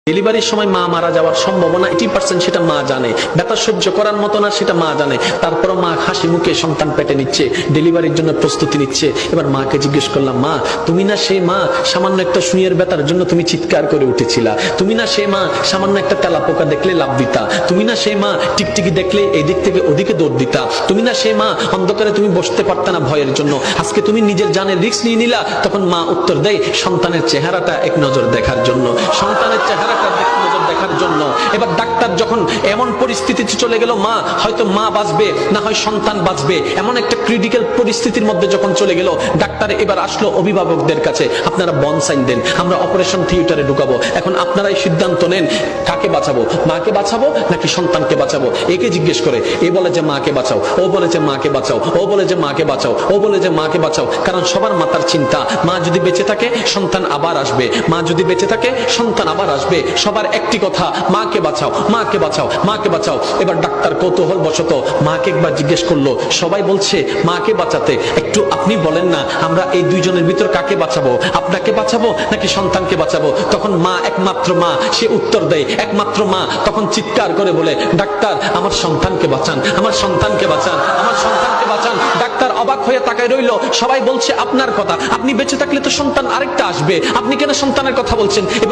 ডেলিভারির সময় মা মারা যাওয়ার সম্ভাবনা 80% সেটা মা জানে, ব্যথা সহ্য করার মতো না সেটা মা জানে, তারপরও মা হাসি মুখে সন্তান পেটে নিচ্ছে, ডেলিভারির জন্য প্রস্তুতি নিচ্ছে। এবার মাকে জিজ্ঞেস করলাম, মা তুমি না সেই মা সামান্য একটা সুইয়ের ব্যথার জন্য তুমি চিৎকার করে উঠেছিলা? তুমি না সেই মা সামান্য একটা তেলাপোকা দেখলে লাভ দিতা? তুমি না সেই মা টিকটিকি দেখলে এদিক থেকে ওদিকে দৌড় দিতা? তুমি না সেই মা অন্ধকারে তুমি বসতে পারতা না ভয়ের জন্য? আজকে তুমি নিজের জানের রিস্ক নিয়ে নিলা। তখন মা উত্তর দেয়, সন্তানের চেহারাটা এক নজর দেখার জন্য, সন্তানের চেহারা দেখার জন্য। এবার ডাক্তার যখন এমন পরিস্থিতিতে চলে গেল, মা হয়তো মা বাঁচবে না হয় সন্তান বাঁচবে, এমন একটা ক্রিটিক্যাল পরিস্থিতির মধ্যে যখন চলে গেল, ডাক্তার এবার আসলো অভিভাবকদের কাছে, আপনারা বন সাইন দেন, আমরা অপারেশন থিয়েটারে ঢুকাবো। এখন আপনারাই সিদ্ধান্ত নেন, কাকে বাঁচাবো, মাকে বাঁচাবো নাকি সন্তানকে বাঁচাবো? একে জিজ্ঞেস করে, এ বলে যে মাকে বাঁচাও, ও বলে যে মাকে বাঁচাও, ও বলে যে মাকে বাঁচাও, ও বলে যে মাকে বাঁচাও। কারণ সবার মাথার চিন্তা, মা যদি বেঁচে থাকে সন্তান আবার আসবে, মা যদি বেঁচে থাকে সন্তান আবার আসবে। সবার একটি কথা, মাকে বাঁচাও, মাকে বাঁচাও, মাকে বাঁচাও। এবার ডাক্তার কৌতূহল বশত মাকে একবার জিজ্ঞেস করলো, সবাই বলছে মাকে বাঁচাতে, একটু আপনি বলেন না আমরা এই দুইজনের ভিতর কাকে বাঁচাবো, আপনাকে বাঁচাবো নাকি সন্তানকে বাঁচাবো? তখন মা, একমাত্র মা, সে উত্তর দেয়, একমাত্র মা তখন চিৎকার করে বলে, ডাক্তার আমার সন্তানকে বাঁচান, আমার সন্তানকে বাঁচান, আমার সন্তানকে বাঁচান। ডাক্তার অবাক হয়ে তাকায় রইল, সবাই বলছে আপনার কথা, আপনি বেঁচে থাকলে তো সন্তান আরেকটা আসবে, আপনি কেন সন্তানের কথা বলছেন?